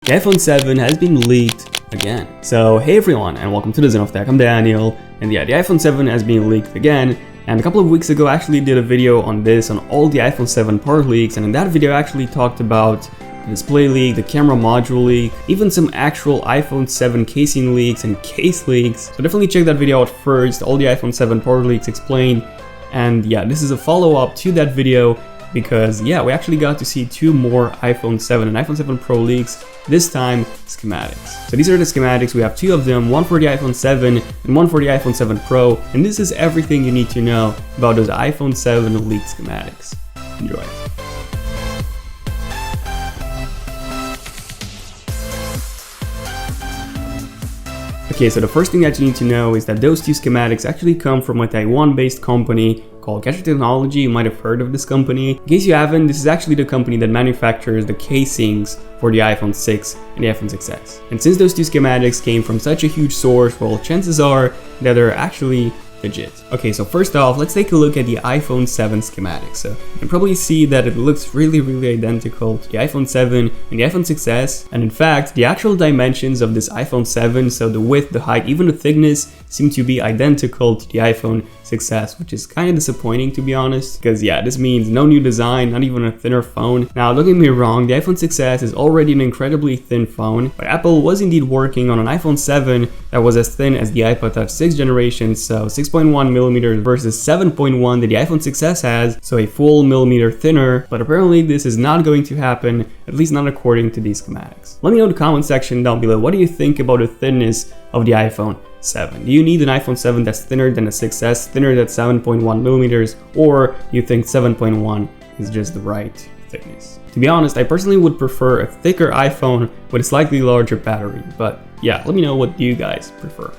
The iPhone 7 has been leaked again. So hey everyone, and welcome to the Zen of Tech. I'm Daniel, and yeah, the iPhone 7 has been leaked again. And a couple of weeks ago I actually did a video on this, on all the iPhone 7 part leaks, and in that video I actually talked about the display leak, the camera module leak, even some actual iPhone 7 casing leaks and case leaks. So definitely check that video out first, all the iPhone 7 part leaks explained. And yeah, this is a follow-up to that video because yeah, we actually got to see two more iPhone 7 and iPhone 7 Pro leaks, this time schematics. So these are the schematics, we have two of them, one for the iPhone 7 and one for the iPhone 7 Pro, and this is everything you need to know about those iPhone 7 leaked schematics. Enjoy. Okay, so the first thing that you need to know is that those two schematics actually come from a Taiwan-based company called Catcher Technology. You might have heard of this company. In case you haven't, this is actually the company that manufactures the casings for the iPhone 6 and the iPhone 6s. And since those two schematics came from such a huge source, well, chances are that they're actually legit. Okay, so first off, let's take a look at the iPhone 7 schematics. So you can probably see that it looks really identical to the iPhone 7 and the iPhone 6s, and in fact the actual dimensions of this iPhone 7, so the width, the height, even the thickness, seem to be identical to the iPhone 6s, which is kind of disappointing to be honest, because yeah, this means no new design, not even a thinner phone. Now don't get me wrong, the iPhone 6s is already an incredibly thin phone, but Apple was indeed working on an iPhone 7 that was as thin as the iPod Touch 6th generation, so 6.1mm versus 7.1 that the iPhone 6s has, so a full millimeter thinner, but apparently this is not going to happen, at least not according to these schematics. Let me know in the comment section down below, what do you think about the thinness of the iPhone 7? Do you need an iPhone 7 that's thinner than a 6s, thinner than 7.1mm, or you think 7.1 is just the right thickness? To be honest, I personally would prefer a thicker iPhone with a slightly larger battery, but yeah, let me know what you guys prefer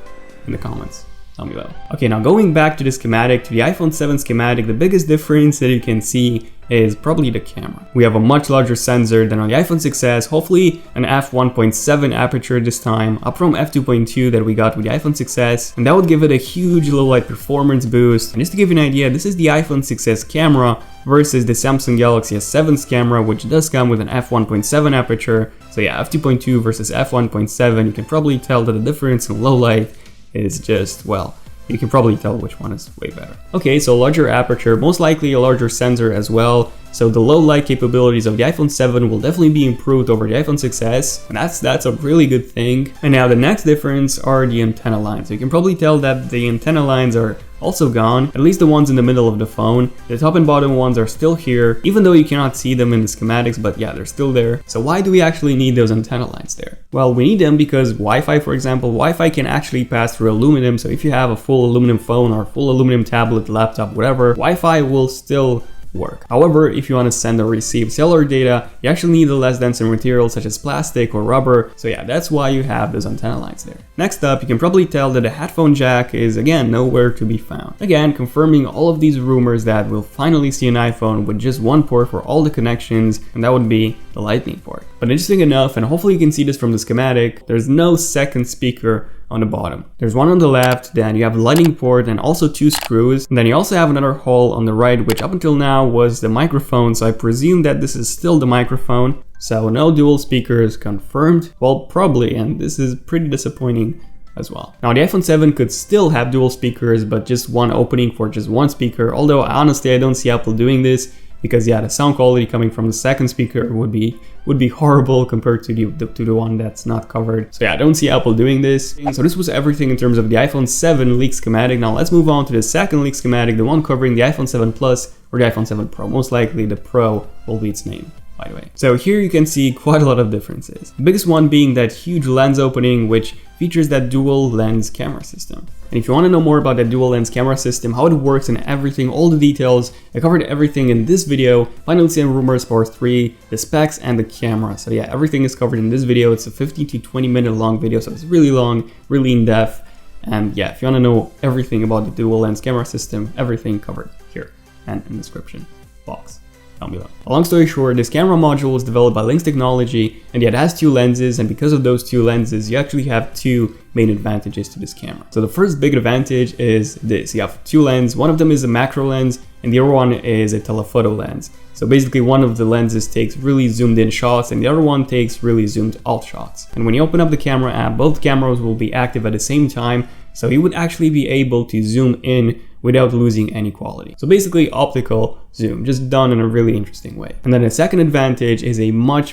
in the comments down below. Okay, now going back to the schematic, to the iPhone 7 schematic, the biggest difference that you can see is probably the camera. We have a much larger sensor than on the iPhone 6s, hopefully an f1.7 aperture this time, up from f2.2 that we got with the iPhone 6s, and that would give it a huge low light performance boost. And just to give you an idea, this is the iPhone 6s camera versus the Samsung Galaxy S7's camera, which does come with an f1.7 aperture. So yeah, f2.2 versus f1.7, you can probably tell that the difference in low light is just, well, you can probably tell which one is way better. Okay, so larger aperture, most likely a larger sensor as well. So the low light capabilities of the iPhone 7 will definitely be improved over the iPhone 6s, and that's a really good thing. And now the next difference are the antenna lines. So you can probably tell that the antenna lines are also gone, at least the ones in the middle of the phone. The top and bottom ones are still here, even though you cannot see them in the schematics, but yeah, they're still there. So why do we actually need those antenna lines there? Well, we need them because Wi-Fi, for example, Wi-Fi can actually pass through aluminum. So if you have a full aluminum phone or a full aluminum tablet, laptop, whatever, Wi-Fi will still work. However, if you want to send or receive cellular data, you actually need a less denser material such as plastic or rubber. So yeah, that's why you have those antenna lines there. Next up, you can probably tell that the headphone jack is again nowhere to be found. Again, confirming all of these rumors that we'll finally see an iPhone with just one port for all the connections, and that would be the Lightning port. But interesting enough, and hopefully you can see this from the schematic, there's no second speaker on the bottom. There's one on the left, then you have a lightning port and also two screws, and then you also have another hole on the right, which up until now was the microphone, so I presume that this is still the microphone. So no dual speakers confirmed. Well, probably, and this is pretty disappointing as well. Now the iPhone 7 could still have dual speakers, but just one opening for just one speaker, although honestly I don't see Apple doing this, because yeah, the sound quality coming from the second speaker would be horrible compared to the one that's not covered. So yeah, I don't see Apple doing this. So this was everything in terms of the iPhone 7 leak schematic. Now let's move on to the second leak schematic, the one covering the iPhone 7 Plus or the iPhone 7 Pro. Most likely the Pro will be its name, by the way. So here you can see quite a lot of differences. The biggest one being that huge lens opening, which features that dual lens camera system. And if you want to know more about that dual lens camera system, how it works and everything, all the details, I covered everything in this video. Final and Rumors Part 3, the specs and the camera. So yeah, everything is covered in this video. It's a 15 to 20 minute long video, so it's really long, really in depth. And yeah, if you want to know everything about the dual lens camera system, everything covered here and in the description box down below. Long story short, this camera module was developed by Lynx Technology, and it has two lenses, and because of those two lenses, you actually have two main advantages to this camera. So the first big advantage is this: you have two lenses. One of them is a macro lens, and the other one is a telephoto lens. So basically one of the lenses takes really zoomed in shots and the other one takes really zoomed out shots. And when you open up the camera app, both cameras will be active at the same time, so you would actually be able to zoom in without losing any quality. So basically optical zoom, just done in a really interesting way. And then the second advantage is a much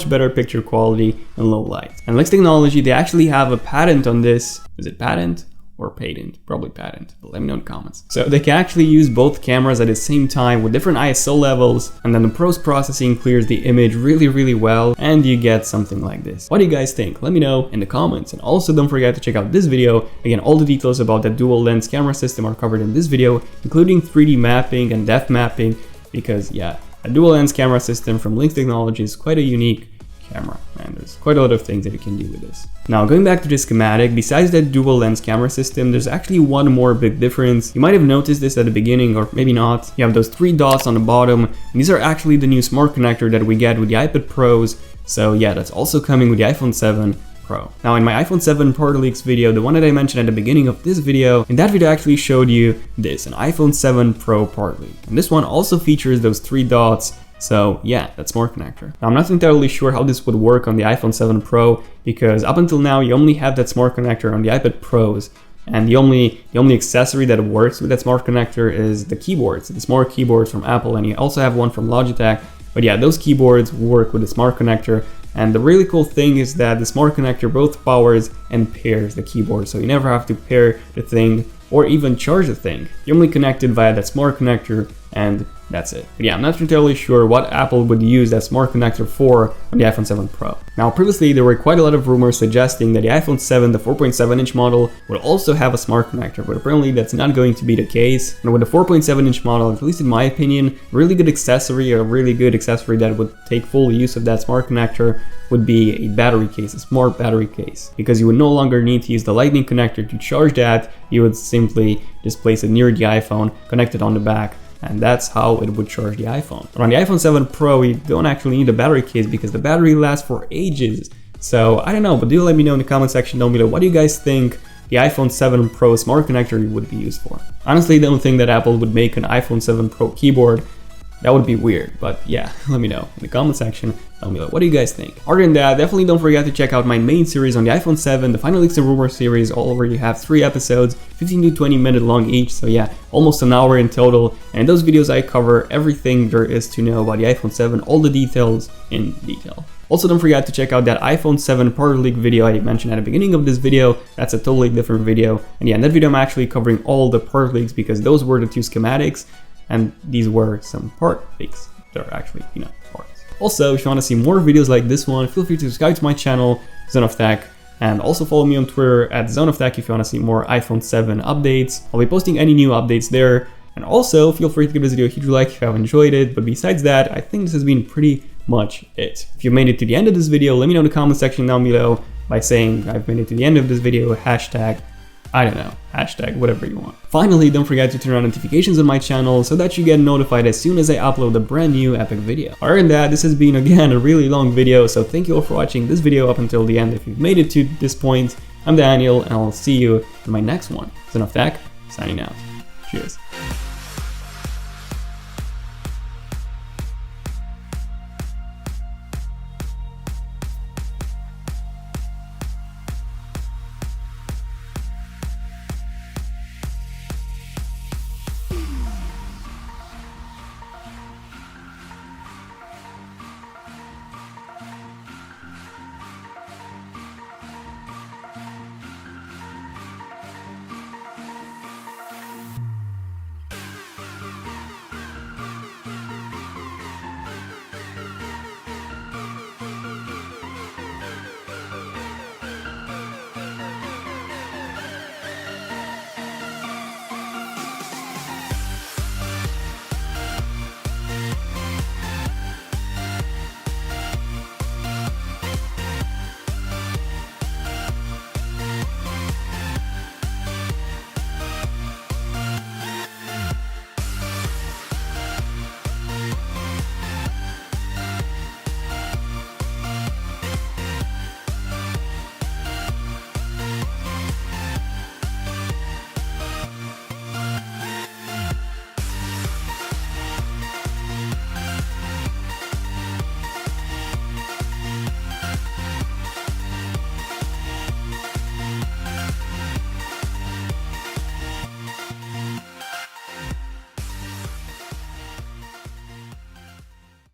better picture quality in low light. And Lex Technology, they actually have a patent on this. Is it patent? Or patent, probably patent, but let me know in the comments. So they can actually use both cameras at the same time with different ISO levels, and then the post-processing clears the image really well, and you get something like this. What do you guys think? Let me know in the comments. And also don't forget to check out this video. Again, all the details about the dual lens camera system are covered in this video, including 3D mapping and depth mapping, because yeah, a dual lens camera system from Lex Technology is quite a unique camera, and there's quite a lot of things that you can do with this. Now going back to the schematic, besides that dual lens camera system, there's actually one more big difference. You might have noticed this at the beginning, or maybe not. You have those 3 dots on the bottom, and these are actually the new smart connector that we get with the iPad Pros. So yeah, that's also coming with the iPhone 7 Pro. Now in my iPhone 7 part leaks video, the one that I mentioned at the beginning of this video, in that video I actually showed you this, an iPhone 7 Pro part leak. And this one also features those 3 dots. So yeah, that smart connector. Now I'm not entirely sure how this would work on the iPhone 7 Pro, because up until now you only have that smart connector on the iPad Pros, and the only accessory that works with that smart connector is the keyboards, the smart keyboards from Apple, and you also have one from Logitech. But yeah, those keyboards work with the smart connector, and the really cool thing is that the smart connector both powers and pairs the keyboard, so you never have to pair the thing or even charge the thing. You're only connected via that smart connector, and that's it. But yeah, I'm not entirely sure what Apple would use that smart connector for on the iPhone 7 Pro. Now previously there were quite a lot of rumors suggesting that the iPhone 7, the 4.7-inch model, would also have a smart connector, but apparently that's not going to be the case. And with the 4.7-inch model, at least in my opinion, a really good accessory that would take full use of that smart connector would be a battery case, a smart battery case, because you would no longer need to use the lightning connector to charge that. You would simply just place it near the iPhone, connect it on the back, and that's how it would charge the iPhone. But on the iPhone 7 Pro, you don't actually need a battery case because the battery lasts for ages. So I don't know, but do let me know in the comment section down below, what do you guys think the iPhone 7 Pro smart connector would be used for? Honestly, I don't think that Apple would make an iPhone 7 Pro keyboard. That would be weird, but yeah, let me know in the comment section down below. What do you guys think? Other than that, definitely don't forget to check out my main series on the iPhone 7, the Final Leaks and Rumors series. All over you have 3 episodes, 15 to 20 minute long each, so yeah, almost an hour in total. And in those videos I cover everything there is to know about the iPhone 7, all the details in detail. Also, don't forget to check out that iPhone 7 part leak video I mentioned at the beginning of this video. That's a totally different video. And yeah, in that video I'm actually covering all the part leaks because those were the 2 schematics. And these were some part leaks. They're actually, parts. Also, if you want to see more videos like this one, feel free to subscribe to my channel, Zone of Tech, and also follow me on Twitter at Zone of Tech if you want to see more iPhone 7 updates. I'll be posting any new updates there. And also, feel free to give this video a huge like if you have enjoyed it. But besides that, I think this has been pretty much it. If you made it to the end of this video, let me know in the comment section down below by saying I've made it to the end of this video, hashtag, I don't know, hashtag whatever you want. Finally, don't forget to turn on notifications on my channel so that you get notified as soon as I upload a brand new epic video. Other than that, this has been again a really long video, so thank you all for watching this video up until the end. If you've made it to this point, I'm Daniel, and I'll see you in my next one. Zone of Tech, signing out. Cheers.